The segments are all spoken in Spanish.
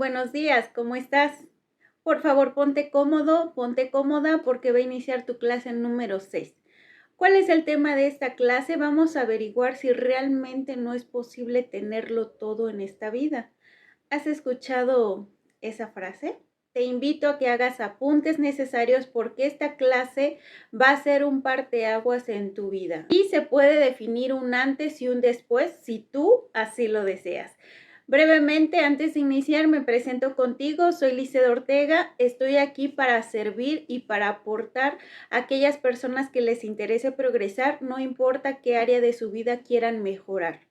buenos días, ¿cómo estás? Por favor, ponte cómodo, ponte cómoda porque va a iniciar tu clase número 6. ¿Cuál es el tema de esta clase? Vamos a averiguar si realmente no es posible tenerlo todo en esta vida. ¿Has escuchado esa frase? Te invito a que hagas apuntes necesarios porque esta clase va a ser un parteaguas en tu vida. Y se puede definir un antes y un después si tú así lo deseas. Brevemente, antes de iniciar, me presento contigo. Soy Liceda Ortega. Estoy aquí para servir y para aportar a aquellas personas que les interese progresar, no importa qué área de su vida quieran mejorar.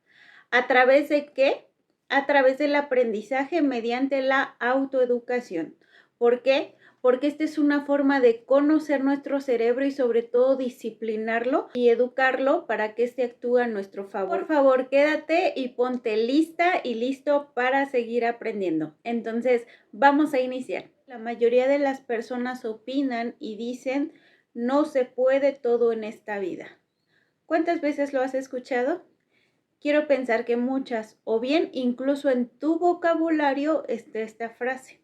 ¿A través de qué? A través del aprendizaje mediante la autoeducación. ¿Por qué? Porque esta es una forma de conocer nuestro cerebro y sobre todo disciplinarlo y educarlo para que éste actúe a nuestro favor. Por favor, quédate y ponte lista y listo para seguir aprendiendo. Entonces, vamos a iniciar. La mayoría de las personas opinan y dicen, no se puede todo en esta vida. ¿Cuántas veces lo has escuchado? Quiero pensar que muchas, o bien incluso en tu vocabulario está esta frase.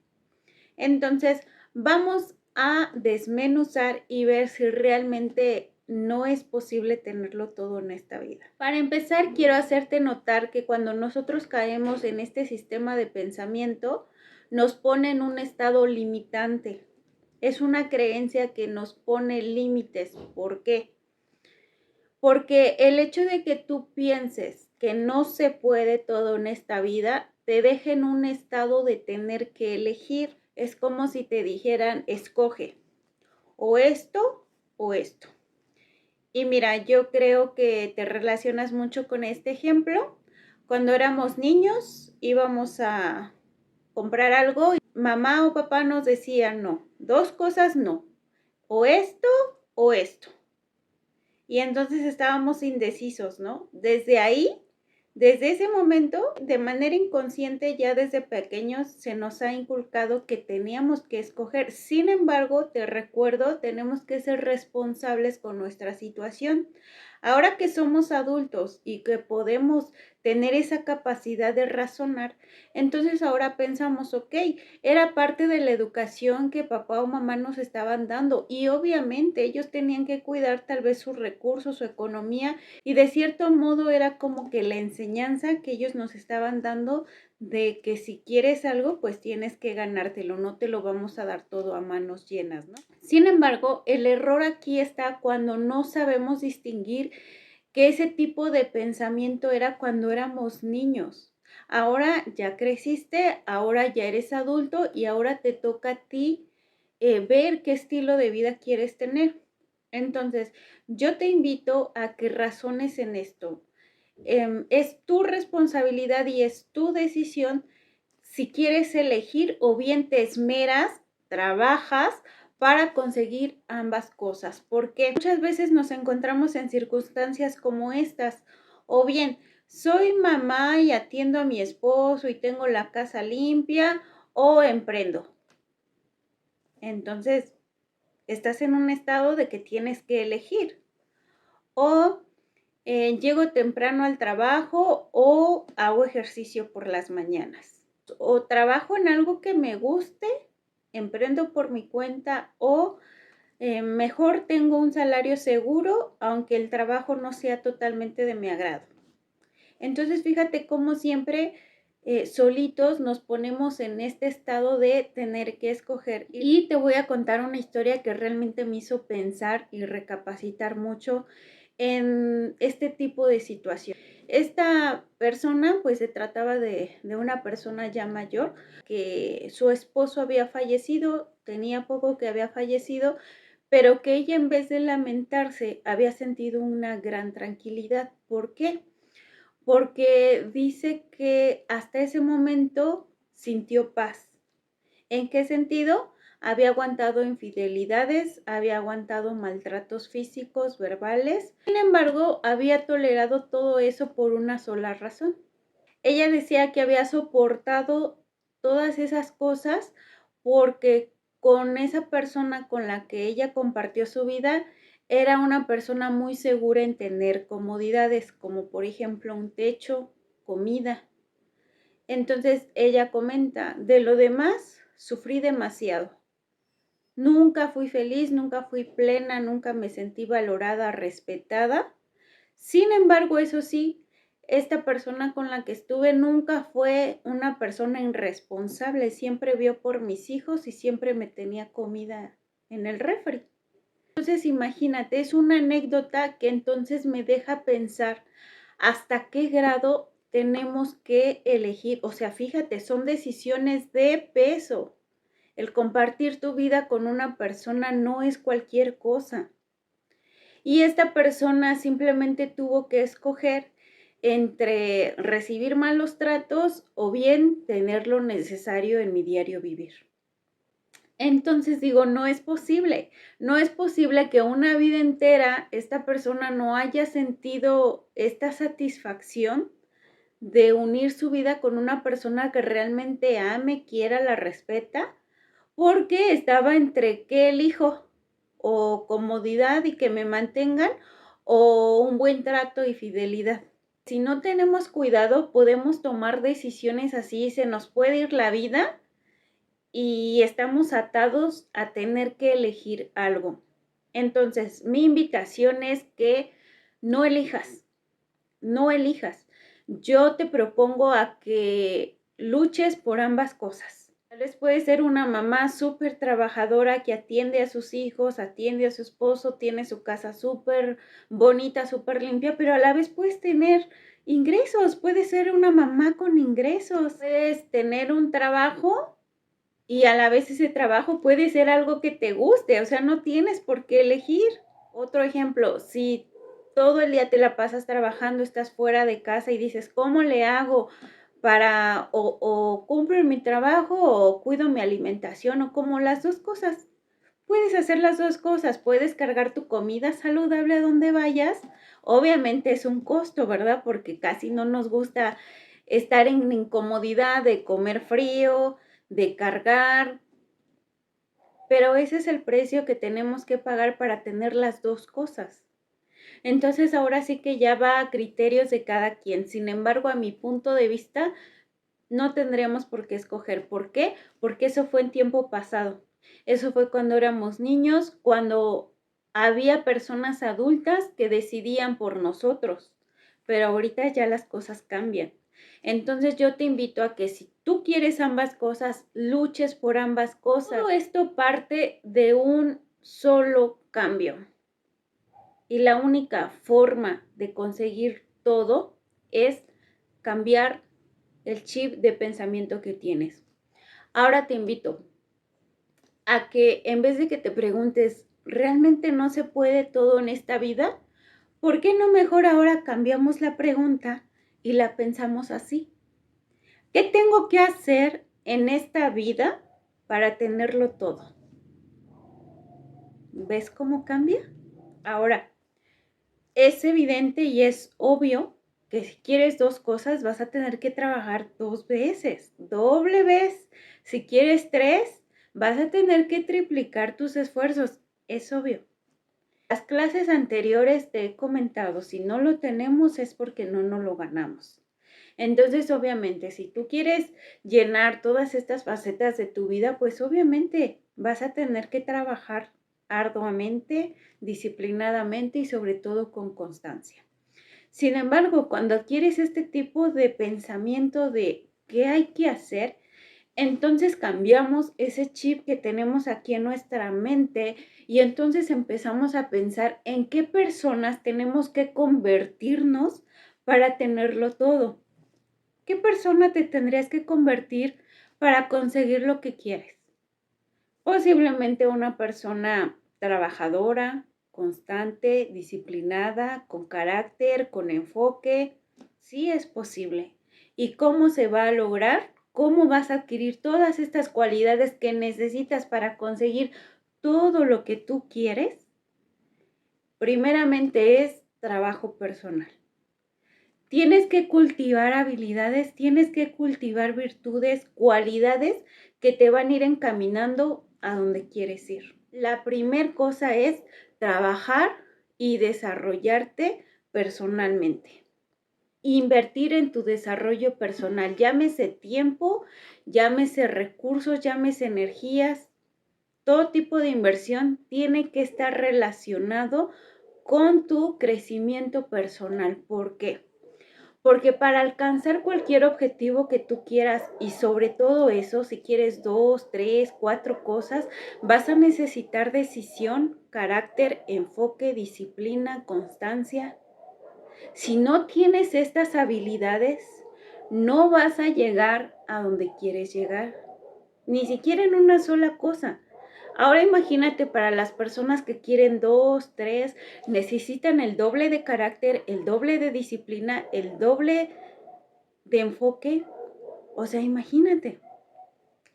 Entonces, vamos a desmenuzar y ver si realmente no es posible tenerlo todo en esta vida. Para empezar, quiero hacerte notar que cuando nosotros caemos en este sistema de pensamiento, nos pone en un estado limitante. Es una creencia que nos pone límites. ¿Por qué? Porque el hecho de que tú pienses que no se puede todo en esta vida, te deja en un estado de tener que elegir. Es como si te dijeran, escoge o esto o esto. Y mira, yo creo que te relacionas mucho con este ejemplo. Cuando éramos niños, íbamos a comprar algo y mamá o papá nos decían no, dos cosas no, o esto o esto. Y entonces estábamos indecisos, ¿no? Desde ahí, desde ese momento, de manera inconsciente, ya desde pequeños se nos ha inculcado que teníamos que escoger. Sin embargo, te recuerdo, tenemos que ser responsables con nuestra situación. Ahora que somos adultos y que podemos tener esa capacidad de razonar, entonces ahora pensamos, ok, era parte de la educación que papá o mamá nos estaban dando y obviamente ellos tenían que cuidar tal vez sus recursos, su economía y de cierto modo era como que la enseñanza que ellos nos estaban dando de que si quieres algo pues tienes que ganártelo, no te lo vamos a dar todo a manos llenas, ¿no? Sin embargo, el error aquí está cuando no sabemos distinguir que ese tipo de pensamiento era cuando éramos niños. Ahora ya creciste, ahora ya eres adulto y ahora te toca a ti ver qué estilo de vida quieres tener. Entonces, yo te invito a que razones en esto. Es tu responsabilidad y es tu decisión si quieres elegir o bien te esmeras, trabajas para conseguir ambas cosas, porque muchas veces nos encontramos en circunstancias como estas, o bien soy mamá y atiendo a mi esposo y tengo la casa limpia, o emprendo. Entonces, estás en un estado de que tienes que elegir, o llego temprano al trabajo o hago ejercicio por las mañanas. O trabajo en algo que me guste, emprendo por mi cuenta o mejor tengo un salario seguro, aunque el trabajo no sea totalmente de mi agrado. Entonces, fíjate cómo siempre solitos nos ponemos en este estado de tener que escoger. Y te voy a contar una historia que realmente me hizo pensar y recapacitar mucho en este tipo de situación. Esta persona, pues se trataba de una persona ya mayor, que su esposo había fallecido, tenía poco que había fallecido, pero que ella en vez de lamentarse había sentido una gran tranquilidad. ¿Por qué? Porque dice que hasta ese momento sintió paz. ¿En qué sentido? Había aguantado infidelidades, había aguantado maltratos físicos, verbales. Sin embargo, había tolerado todo eso por una sola razón. Ella decía que había soportado todas esas cosas porque con esa persona con la que ella compartió su vida, era una persona muy segura en tener comodidades, como por ejemplo un techo, comida. Entonces ella comenta, de lo demás sufrí demasiado. Nunca fui feliz, nunca fui plena, nunca me sentí valorada, respetada. Sin embargo, eso sí, esta persona con la que estuve nunca fue una persona irresponsable, siempre vio por mis hijos y siempre me tenía comida en el refri. Entonces, imagínate, es una anécdota que entonces me deja pensar hasta qué grado tenemos que elegir. O sea, fíjate, son decisiones de peso. El compartir tu vida con una persona no es cualquier cosa. Y esta persona simplemente tuvo que escoger entre recibir malos tratos o bien tener lo necesario en mi diario vivir. Entonces digo, no es posible que una vida entera esta persona no haya sentido esta satisfacción de unir su vida con una persona que realmente ame, quiera, la respeta, porque estaba entre qué elijo, o comodidad y que me mantengan, o un buen trato y fidelidad. Si no tenemos cuidado, podemos tomar decisiones así, se nos puede ir la vida y estamos atados a tener que elegir algo. Entonces, mi invitación es que no elijas, no elijas. Yo te propongo a que luches por ambas cosas. Tal vez puede ser una mamá súper trabajadora que atiende a sus hijos, atiende a su esposo, tiene su casa súper bonita, súper limpia, pero a la vez puedes tener ingresos, puedes ser una mamá con ingresos, puedes tener un trabajo y a la vez ese trabajo puede ser algo que te guste, o sea, no tienes por qué elegir. Otro ejemplo, si todo el día te la pasas trabajando, estás fuera de casa y dices, ¿cómo le hago para o cumplo mi trabajo o cuido mi alimentación o como las dos cosas? Puedes hacer las dos cosas, puedes cargar tu comida saludable a donde vayas. Obviamente es un costo, ¿verdad? Porque casi no nos gusta estar en incomodidad de comer frío, de cargar, pero ese es el precio que tenemos que pagar para tener las dos cosas. Entonces ahora sí que ya va a criterios de cada quien. Sin embargo, a mi punto de vista, no tendríamos por qué escoger. ¿Por qué? Porque eso fue en tiempo pasado. Eso fue cuando éramos niños, cuando había personas adultas que decidían por nosotros. Pero ahorita ya las cosas cambian. Entonces yo te invito a que si tú quieres ambas cosas, luches por ambas cosas. Todo esto parte de un solo cambio. Y la única forma de conseguir todo es cambiar el chip de pensamiento que tienes. Ahora te invito a que en vez de que te preguntes, ¿realmente no se puede todo en esta vida? ¿Por qué no mejor ahora cambiamos la pregunta y la pensamos así? ¿Qué tengo que hacer en esta vida para tenerlo todo? ¿Ves cómo cambia? Ahora, es evidente y es obvio que si quieres dos cosas vas a tener que trabajar dos veces, doble vez. Si quieres tres, vas a tener que triplicar tus esfuerzos. Es obvio. Las clases anteriores te he comentado, si no lo tenemos es porque no nos lo ganamos. Entonces, obviamente, si tú quieres llenar todas estas facetas de tu vida, pues obviamente vas a tener que trabajar arduamente, disciplinadamente y sobre todo con constancia. Sin embargo, cuando adquieres este tipo de pensamiento de qué hay que hacer, entonces cambiamos ese chip que tenemos aquí en nuestra mente y entonces empezamos a pensar en qué personas tenemos que convertirnos para tenerlo todo. ¿Qué persona te tendrías que convertir para conseguir lo que quieres? Posiblemente una persona trabajadora, constante, disciplinada, con carácter, con enfoque. Sí es posible. ¿Y cómo se va a lograr? ¿Cómo vas a adquirir todas estas cualidades que necesitas para conseguir todo lo que tú quieres? Primeramente es trabajo personal. Tienes que cultivar habilidades, tienes que cultivar virtudes, cualidades que te van a ir encaminando a donde quieres ir. La primera cosa es trabajar y desarrollarte personalmente. invertir en tu desarrollo personal, llámese tiempo, llámese recursos, llámese energías. Todo tipo de inversión tiene que estar relacionado con tu crecimiento personal. ¿Por qué? Porque para alcanzar cualquier objetivo que tú quieras, y sobre todo eso, si quieres 2, 3, 4 cosas, vas a necesitar decisión, carácter, enfoque, disciplina, constancia. Si no tienes estas habilidades, no vas a llegar a donde quieres llegar, ni siquiera en una sola cosa. Ahora imagínate para las personas que quieren 2, 3, necesitan el doble de carácter, el doble de disciplina, el doble de enfoque. O sea, imagínate.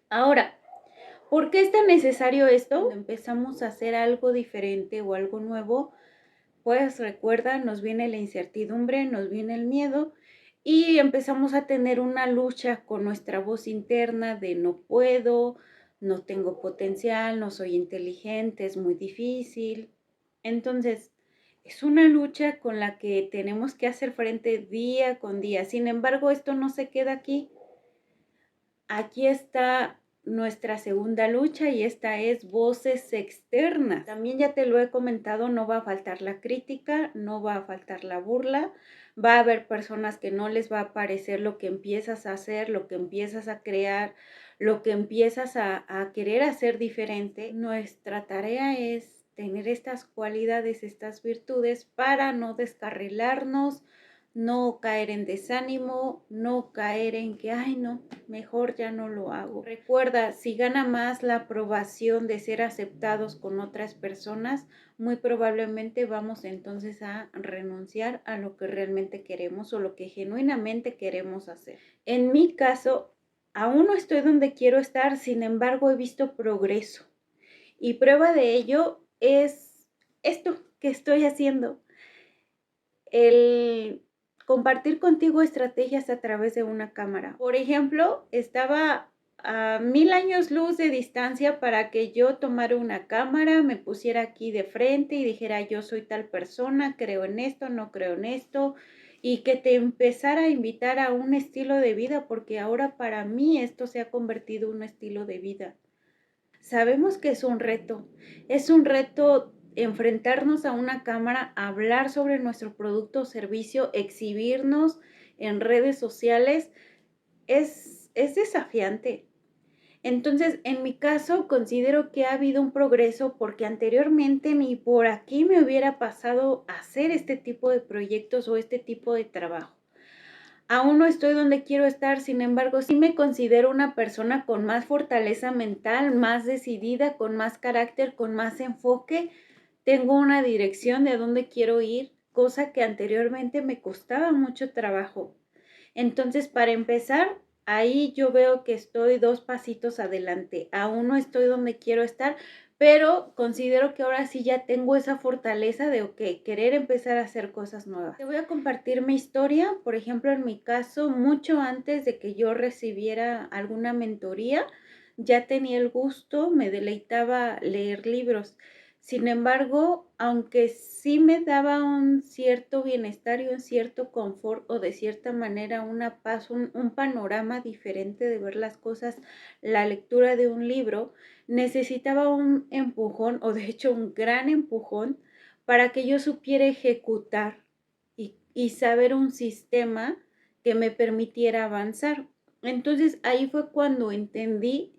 Ahora, ¿por qué es tan necesario esto? Cuando empezamos a hacer algo diferente o algo nuevo, pues recuerda, nos viene la incertidumbre, nos viene el miedo y empezamos a tener una lucha con nuestra voz interna de no puedo, no tengo potencial, no soy inteligente, es muy difícil. Entonces, es una lucha con la que tenemos que hacer frente día con día. Sin embargo, esto no se queda aquí. Aquí está nuestra segunda lucha y esta es voces externas. También ya te lo he comentado, no va a faltar la crítica, no va a faltar la burla, va a haber personas que no les va a parecer lo que empiezas a hacer, lo que empiezas a crear, lo que empiezas a querer hacer diferente. Nuestra tarea es tener estas cualidades, estas virtudes para no descarrilarnos, no caer en desánimo, no caer en que, ay no, mejor ya no lo hago. Recuerda, si gana más la aprobación de ser aceptados con otras personas, muy probablemente vamos entonces a renunciar a lo que realmente queremos o lo que genuinamente queremos hacer. En mi caso, aún no estoy donde quiero estar, sin embargo he visto progreso. Y prueba de ello es esto que estoy haciendo. El compartir contigo estrategias a través de una cámara. Por ejemplo, estaba a 1000 años luz de distancia para que yo tomara una cámara, me pusiera aquí de frente y dijera yo soy tal persona, creo en esto, no creo en esto, y que te empezara a invitar a un estilo de vida, porque ahora para mí esto se ha convertido en un estilo de vida. Sabemos que es un reto enfrentarnos a una cámara, hablar sobre nuestro producto o servicio, exhibirnos en redes sociales, es desafiante. Entonces, en mi caso, considero que ha habido un progreso porque anteriormente ni por aquí me hubiera pasado hacer este tipo de proyectos o este tipo de trabajo. Aún no estoy donde quiero estar, sin embargo, sí me considero una persona con más fortaleza mental, más decidida, con más carácter, con más enfoque. Tengo una dirección de a dónde quiero ir, cosa que anteriormente me costaba mucho trabajo. Entonces, para empezar, ahí yo veo que estoy 2 pasitos adelante. Aún no estoy donde quiero estar, pero considero que ahora sí ya tengo esa fortaleza de, ok, querer empezar a hacer cosas nuevas. Te voy a compartir mi historia, por ejemplo, en mi caso, mucho antes de que yo recibiera alguna mentoría, ya tenía el gusto, me deleitaba leer libros. Sin embargo, aunque sí me daba un cierto bienestar y un cierto confort o de cierta manera una paz, un panorama diferente de ver las cosas, la lectura de un libro, necesitaba un empujón o de hecho un gran empujón para que yo supiera ejecutar y saber un sistema que me permitiera avanzar. Entonces ahí fue cuando entendí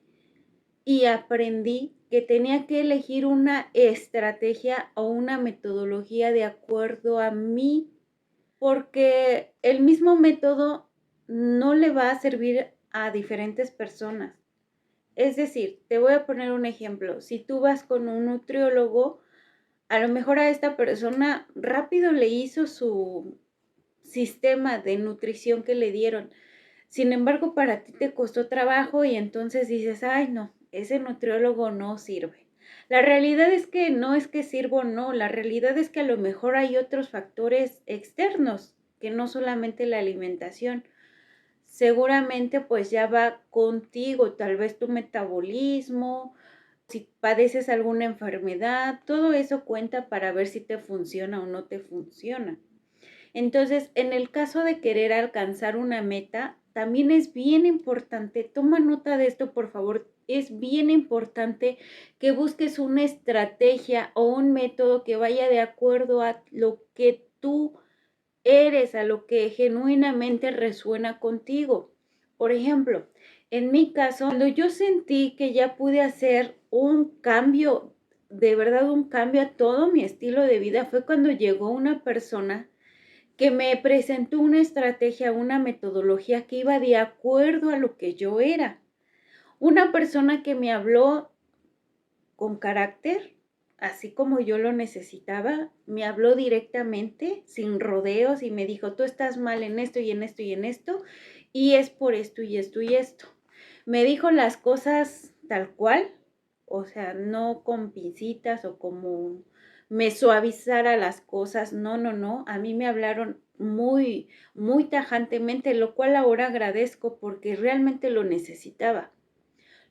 y aprendí que tenía que elegir una estrategia o una metodología de acuerdo a mí, porque el mismo método no le va a servir a diferentes personas. Es decir, te voy a poner un ejemplo. Si tú vas con un nutriólogo, a lo mejor a esta persona rápido le hizo su sistema de nutrición que le dieron. Sin embargo, para ti te costó trabajo y entonces dices, ay no, ese nutriólogo no sirve. La realidad es que no es que sirva o no, la realidad es que a lo mejor hay otros factores externos que no solamente la alimentación. Seguramente pues ya va contigo, tal vez tu metabolismo, si padeces alguna enfermedad, todo eso cuenta para ver si te funciona o no te funciona. Entonces, en el caso de querer alcanzar una meta, también es bien importante, toma nota de esto, por favor, es bien importante que busques una estrategia o un método que vaya de acuerdo a lo que tú eres, a lo que genuinamente resuena contigo. Por ejemplo, en mi caso, cuando yo sentí que ya pude hacer un cambio, de verdad un cambio a todo mi estilo de vida, fue cuando llegó una persona que me presentó una estrategia, una metodología que iba de acuerdo a lo que yo era. Una persona que me habló con carácter, así como yo lo necesitaba, me habló directamente, sin rodeos, y me dijo, tú estás mal en esto y en esto y en esto, y es por esto y esto y esto. Me dijo las cosas tal cual, o sea, no con pincitas o como me suavizara las cosas, no, no, no, a mí me hablaron muy, muy tajantemente, lo cual ahora agradezco porque realmente lo necesitaba.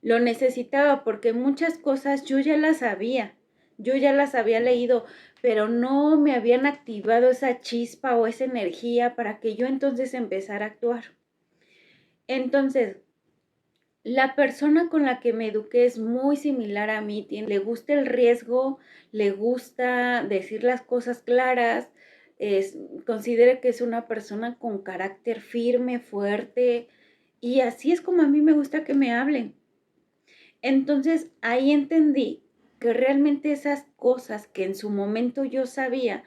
Lo necesitaba porque muchas cosas yo ya las sabía, yo ya las había leído, pero no me habían activado esa chispa o esa energía para que yo entonces empezara a actuar. Entonces, la persona con la que me eduqué es muy similar a mí, le gusta el riesgo, le gusta decir las cosas claras, considero que es una persona con carácter firme, fuerte, y así es como a mí me gusta que me hablen. Entonces ahí entendí que realmente esas cosas que en su momento yo sabía,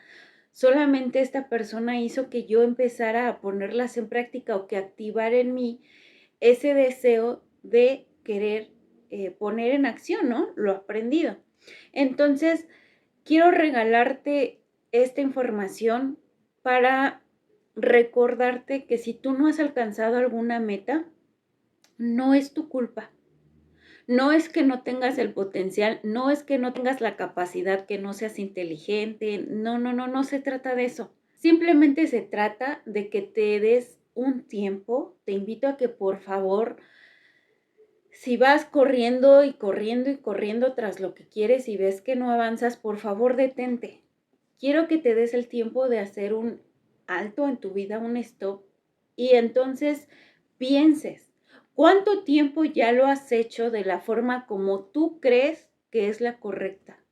solamente esta persona hizo que yo empezara a ponerlas en práctica o que activar en mí ese deseo de querer poner en acción, ¿no? Lo aprendido. Entonces, quiero regalarte esta información para recordarte que si tú no has alcanzado alguna meta, no es tu culpa. No es que no tengas el potencial, no es que no tengas la capacidad, que no seas inteligente, no, no, no, no se trata de eso. Simplemente se trata de que te des un tiempo. Te invito a que por favor, si vas corriendo y corriendo y corriendo tras lo que quieres y ves que no avanzas, por favor detente. Quiero que te des el tiempo de hacer un alto en tu vida, un stop, y entonces pienses, ¿cuánto tiempo ya lo has hecho de la forma como tú crees que es la correcta?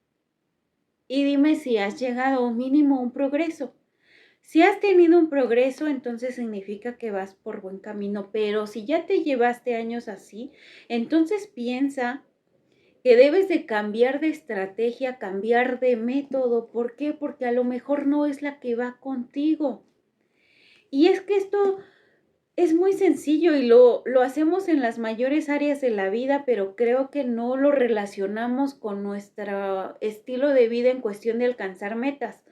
Y dime si has llegado a mínimo a un progreso. Si has tenido un progreso, entonces significa que vas por buen camino, pero si ya te llevaste años así, entonces piensa que debes de cambiar de estrategia, cambiar de método. ¿Por qué? Porque a lo mejor no es la que va contigo. Y es que esto es muy sencillo y lo hacemos en las mayores áreas de la vida, pero creo que no lo relacionamos con nuestro estilo de vida en cuestión de alcanzar metas.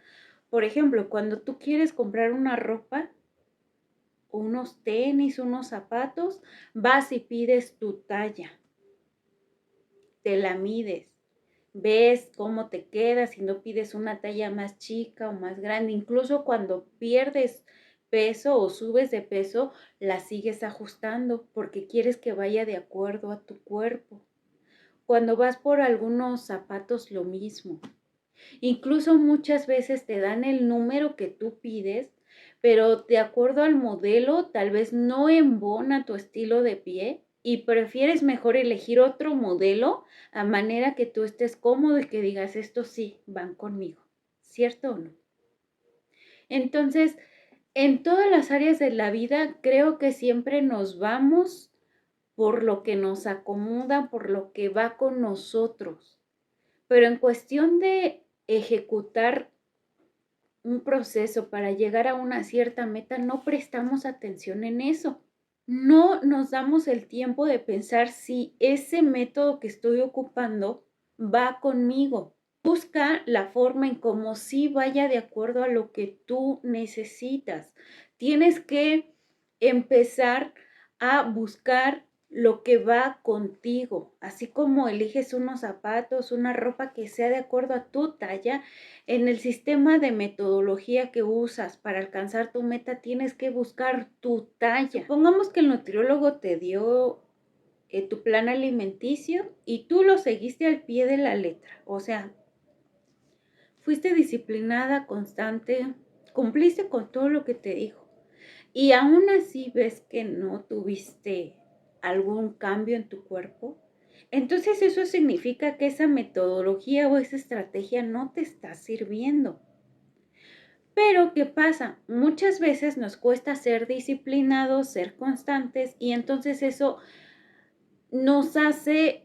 Por ejemplo, cuando tú quieres comprar una ropa, unos tenis, unos zapatos, vas y pides tu talla, te la mides, ves cómo te quedas, si no pides una talla más chica o más grande, incluso cuando pierdes peso o subes de peso, la sigues ajustando porque quieres que vaya de acuerdo a tu cuerpo. Cuando vas por algunos zapatos, lo mismo. Incluso muchas veces te dan el número que tú pides, pero de acuerdo al modelo, tal vez no embona tu estilo de pie y prefieres mejor elegir otro modelo a manera que tú estés cómodo y que digas, estos sí van conmigo, ¿cierto o no? Entonces, en todas las áreas de la vida, creo que siempre nos vamos por lo que nos acomoda, por lo que va con nosotros. Pero en cuestión de ejecutar un proceso para llegar a una cierta meta, no prestamos atención en eso. No nos damos el tiempo de pensar si ese método que estoy ocupando va conmigo. Busca la forma en cómo sí vaya de acuerdo a lo que tú necesitas. Tienes que empezar a buscar lo que va contigo, así como eliges unos zapatos, una ropa que sea de acuerdo a tu talla. En el sistema de metodología que usas para alcanzar tu meta, tienes que buscar tu talla. Supongamos que el nutriólogo te dio tu plan alimenticio y tú lo seguiste al pie de la letra. O sea, fuiste disciplinada, constante, cumpliste con todo lo que te dijo y aún así ves que no tuviste algún cambio en tu cuerpo, entonces eso significa que esa metodología o esa estrategia no te está sirviendo. Pero, ¿qué pasa? Muchas veces nos cuesta ser disciplinados, ser constantes y entonces eso nos hace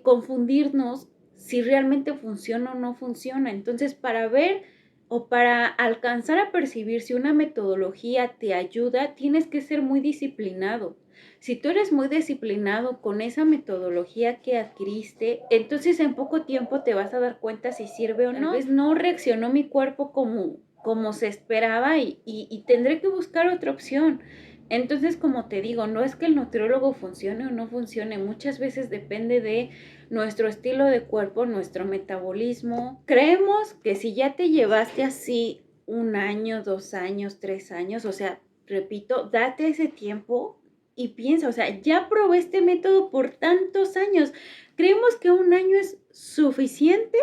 confundirnos si realmente funciona o no funciona. Entonces, para ver o para alcanzar a percibir si una metodología te ayuda, tienes que ser muy disciplinado. Si tú eres muy disciplinado con esa metodología que adquiriste, entonces en poco tiempo te vas a dar cuenta si sirve o no. Tal vez no reaccionó mi cuerpo como se esperaba y tendré que buscar otra opción. Entonces, como te digo, no es que el nutriólogo funcione o no funcione, muchas veces depende de nuestro estilo de cuerpo, nuestro metabolismo. Creemos que si ya te llevaste así 1 año, 2 años, 3 años, o sea, repito, date ese tiempo y piensa, o sea, ya probé este método por tantos años. Creemos que 1 año es suficiente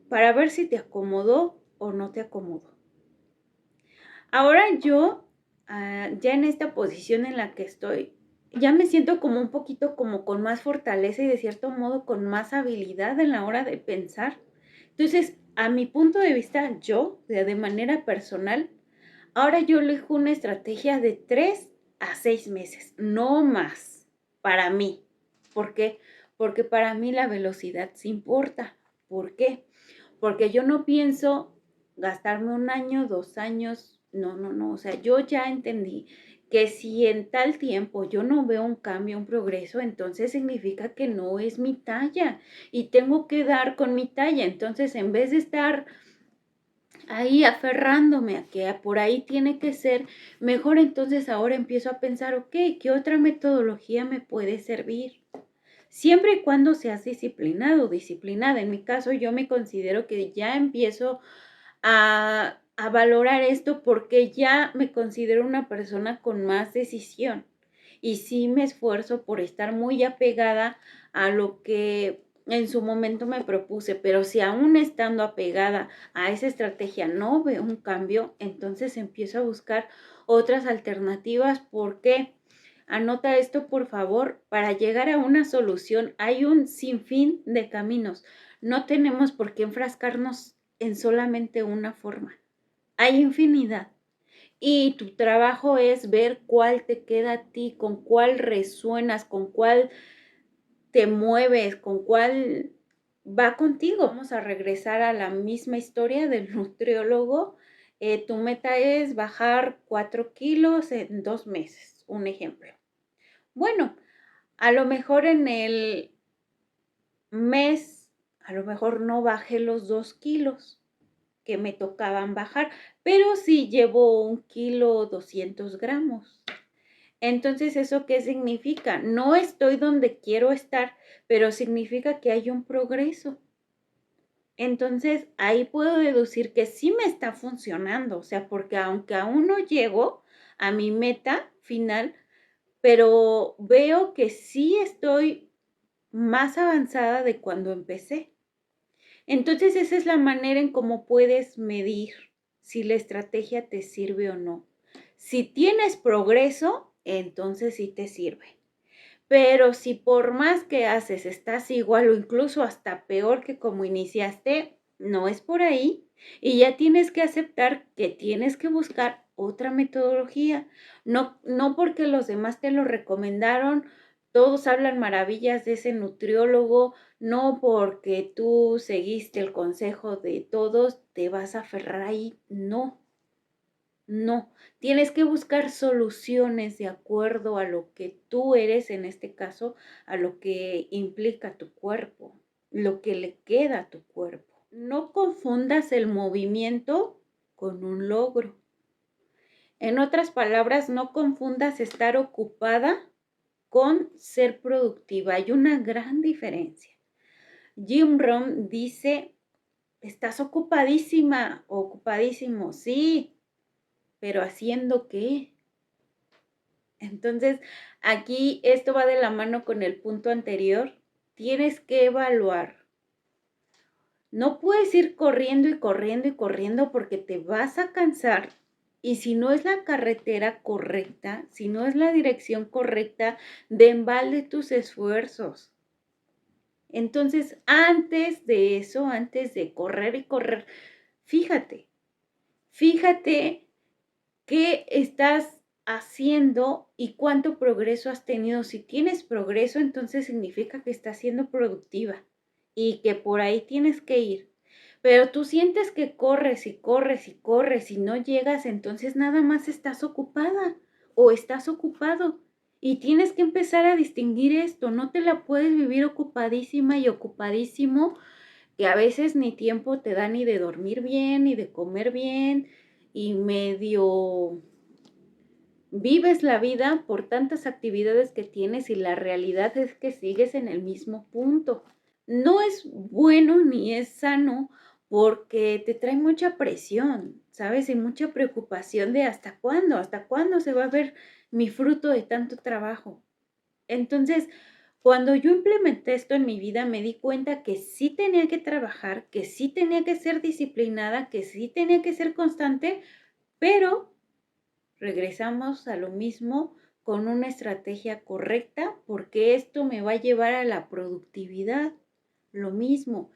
para ver si te acomodó o no te acomodó. Ahora yo, ya en esta posición en la que estoy, ya me siento como un poquito como con más fortaleza y de cierto modo con más habilidad en la hora de pensar. Entonces, a mi punto de vista, yo, de manera personal, ahora yo elijo una estrategia de 3 a 6 meses, no más, para mí. ¿Por qué? Porque para mí la velocidad sí importa. ¿Por qué? Porque yo no pienso gastarme 1 año, 2 años, no, no, no, o sea, yo ya entendí que si en tal tiempo yo no veo un cambio, un progreso, entonces significa que no es mi talla y tengo que dar con mi talla. Entonces, en vez de estar ahí aferrándome a que por ahí tiene que ser, mejor entonces ahora empiezo a pensar, ok, ¿qué otra metodología me puede servir? Siempre y cuando seas disciplinado, disciplinada. En mi caso, yo me considero que ya empiezo a valorar esto porque ya me considero una persona con más decisión. Y sí me esfuerzo por estar muy apegada a lo que en su momento me propuse, pero si aún estando apegada a esa estrategia no veo un cambio, entonces empiezo a buscar otras alternativas. ¿Por qué? Anota esto, por favor. Para llegar a una solución hay un sinfín de caminos. No tenemos por qué enfrascarnos en solamente una forma. Hay infinidad. Y tu trabajo es ver cuál te queda a ti, con cuál resuenas, con cuál te mueves, con cuál va contigo. Vamos a regresar a la misma historia del nutriólogo. Tu meta es bajar 4 kilos en 2 meses, un ejemplo. Bueno, a lo mejor en el mes, a lo mejor no bajé los 2 kilos que me tocaban bajar, pero sí llevo 1,2 kg. Entonces, ¿eso qué significa? No estoy donde quiero estar, pero significa que hay un progreso. Entonces, ahí puedo deducir que sí me está funcionando, o sea, porque aunque aún no llego a mi meta final, pero veo que sí estoy más avanzada de cuando empecé. Entonces, esa es la manera en cómo puedes medir si la estrategia te sirve o no. Si tienes progreso, entonces sí te sirve. Pero si por más que haces estás igual o incluso hasta peor que como iniciaste, no es por ahí. Y ya tienes que aceptar que tienes que buscar otra metodología. No, no porque los demás te lo recomendaron, todos hablan maravillas de ese nutriólogo, no porque tú seguiste el consejo de todos, te vas a aferrar ahí. No, no, tienes que buscar soluciones de acuerdo a lo que tú eres, en este caso, a lo que implica tu cuerpo, lo que le queda a tu cuerpo. No confundas el movimiento con un logro. En otras palabras, no confundas estar ocupada con ser productiva. Hay una gran diferencia. Jim Rohn dice, estás ocupadísima, ocupadísimo, sí, pero ¿haciendo qué? Entonces, aquí esto va de la mano con el punto anterior. Tienes que evaluar. No puedes ir corriendo y corriendo y corriendo porque te vas a cansar. Y si no es la carretera correcta, si no es la dirección correcta, de embalde tus esfuerzos. Entonces, antes de eso, antes de correr y correr, fíjate, fíjate qué estás haciendo y cuánto progreso has tenido. Si tienes progreso, entonces significa que estás siendo productiva y que por ahí tienes que ir. Pero tú sientes que corres y corres y corres y no llegas, entonces nada más estás ocupada o estás ocupado. Y tienes que empezar a distinguir esto. No te la puedes vivir ocupadísima y ocupadísimo, que a veces ni tiempo te da ni de dormir bien, ni de comer bien, y medio vives la vida por tantas actividades que tienes y la realidad es que sigues en el mismo punto. No es bueno ni es sano porque te trae mucha presión, ¿sabes? Y mucha preocupación de hasta cuándo se va a ver mi fruto de tanto trabajo. Entonces, cuando yo implementé esto en mi vida, me di cuenta que sí tenía que trabajar, que sí tenía que ser disciplinada, que sí tenía que ser constante, pero regresamos a lo mismo con una estrategia correcta, porque esto me va a llevar a la productividad. Lo mismo,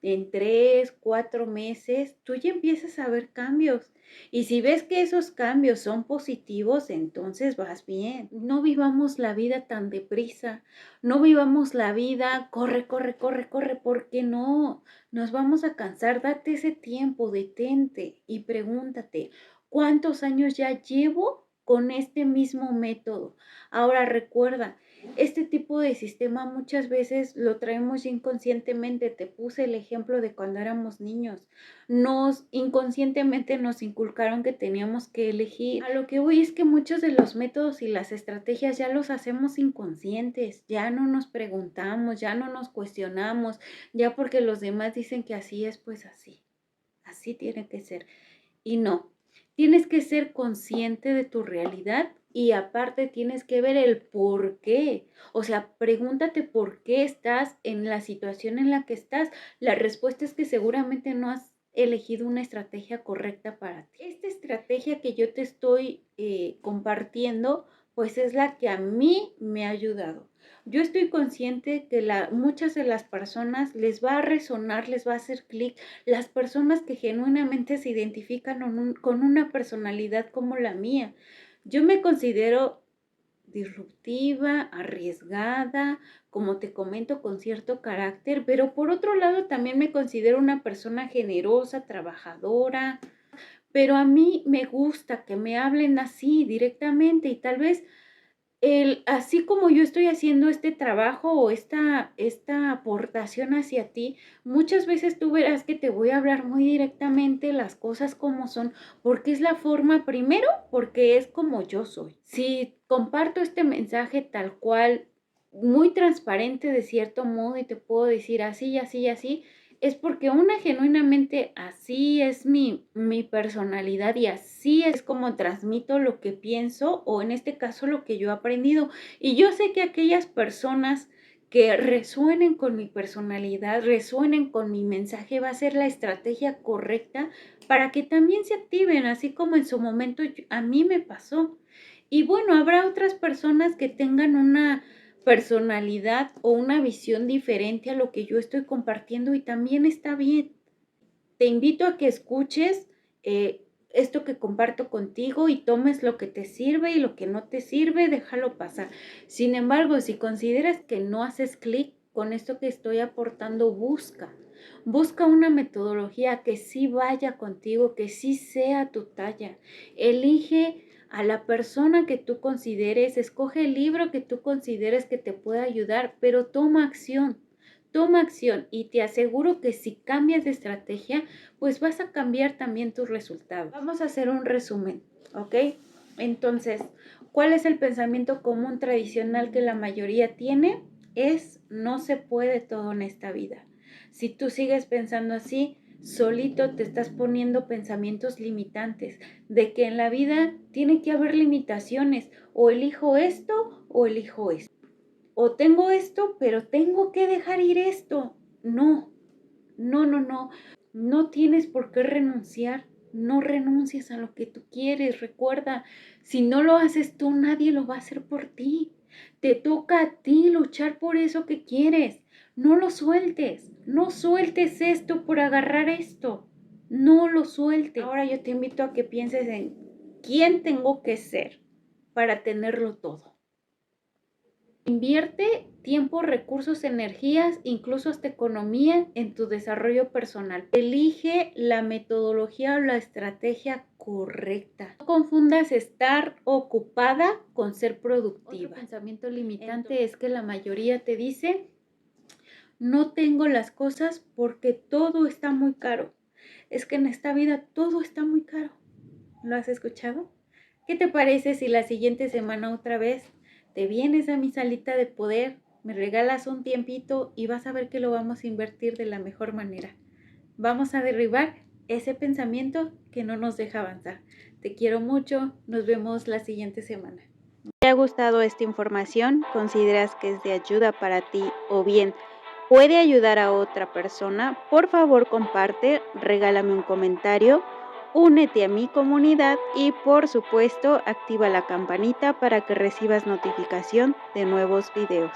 en 3, 4 meses, tú ya empiezas a ver cambios. Y si ves que esos cambios son positivos, entonces vas bien. No vivamos la vida tan deprisa. No vivamos la vida, corre, corre, corre, corre, porque no. Nos vamos a cansar. Date ese tiempo, detente y pregúntate, ¿cuántos años ya llevo con este mismo método? Ahora recuerda, este tipo de sistema muchas veces lo traemos inconscientemente. Te puse el ejemplo de cuando éramos niños. Nos inconscientemente nos inculcaron que teníamos que elegir. A lo que voy es que muchos de los métodos y las estrategias ya los hacemos inconscientes. Ya no nos preguntamos, ya no nos cuestionamos, ya porque los demás dicen que así es, pues así. Así tiene que ser. Y no, tienes que ser consciente de tu realidad y aparte tienes que ver el por qué. O sea, pregúntate por qué estás en la situación en la que estás. La respuesta es que seguramente no has elegido una estrategia correcta para ti. Esta estrategia que yo te estoy compartiendo, pues es la que a mí me ha ayudado. Yo estoy consciente que muchas de las personas les va a resonar, les va a hacer clic las personas que genuinamente se identifican con una personalidad como la mía. Yo me considero disruptiva, arriesgada, como te comento, con cierto carácter, pero por otro lado también me considero una persona generosa, trabajadora, pero a mí me gusta que me hablen así directamente y tal vez así como yo estoy haciendo este trabajo o esta aportación hacia ti, muchas veces tú verás que te voy a hablar muy directamente las cosas como son, porque es la forma, primero, porque es como yo soy. Si comparto este mensaje tal cual, muy transparente de cierto modo y te puedo decir así y así y así, es porque una genuinamente así es mi personalidad y así es como transmito lo que pienso o en este caso lo que yo he aprendido. Y yo sé que aquellas personas que resuenen con mi personalidad, resuenen con mi mensaje, va a ser la estrategia correcta para que también se activen, así como en su momento a mí me pasó. Y bueno, habrá otras personas que tengan una personalidad o una visión diferente a lo que yo estoy compartiendo y también está bien. Te invito a que escuches esto que comparto contigo y tomes lo que te sirve y lo que no te sirve, déjalo pasar. Sin embargo, si consideras que no haces clic con esto que estoy aportando, busca una metodología que sí vaya contigo, que sí sea tu talla. Elige a la persona que tú consideres, escoge el libro que tú consideres que te pueda ayudar, pero toma acción. Toma acción y te aseguro que si cambias de estrategia, pues vas a cambiar también tus resultados. Vamos a hacer un resumen, ¿ok? Entonces, ¿cuál es el pensamiento común tradicional que la mayoría tiene? Es no se puede todo en esta vida. Si tú sigues pensando así, solito te estás poniendo pensamientos limitantes de que en la vida tiene que haber limitaciones, o elijo esto o elijo esto. O tengo esto, pero tengo que dejar ir esto. No, No, no, no. No tienes por qué renunciar. No renuncies a lo que tú quieres. Recuerda, si no lo haces tú, nadie lo va a hacer por ti. Te toca a ti luchar por eso que quieres. No lo sueltes. No sueltes esto por agarrar esto. No lo sueltes. Ahora yo te invito a que pienses en quién tengo que ser para tenerlo todo. Invierte tiempo, recursos, energías, incluso hasta economía en tu desarrollo personal. Elige la metodología o la estrategia correcta. No confundas estar ocupada con ser productiva. Otro pensamiento limitante es que la mayoría te dice, no tengo las cosas porque todo está muy caro. Es que en esta vida todo está muy caro. ¿Lo has escuchado? ¿Qué te parece si la siguiente semana otra vez te vienes a mi salita de poder, me regalas un tiempito y vas a ver que lo vamos a invertir de la mejor manera? Vamos a derribar ese pensamiento que no nos deja avanzar. Te quiero mucho, nos vemos la siguiente semana. Si te ha gustado esta información, consideras que es de ayuda para ti o bien puede ayudar a otra persona, por favor comparte, regálame un comentario, únete a mi comunidad y por supuesto activa la campanita para que recibas notificación de nuevos videos.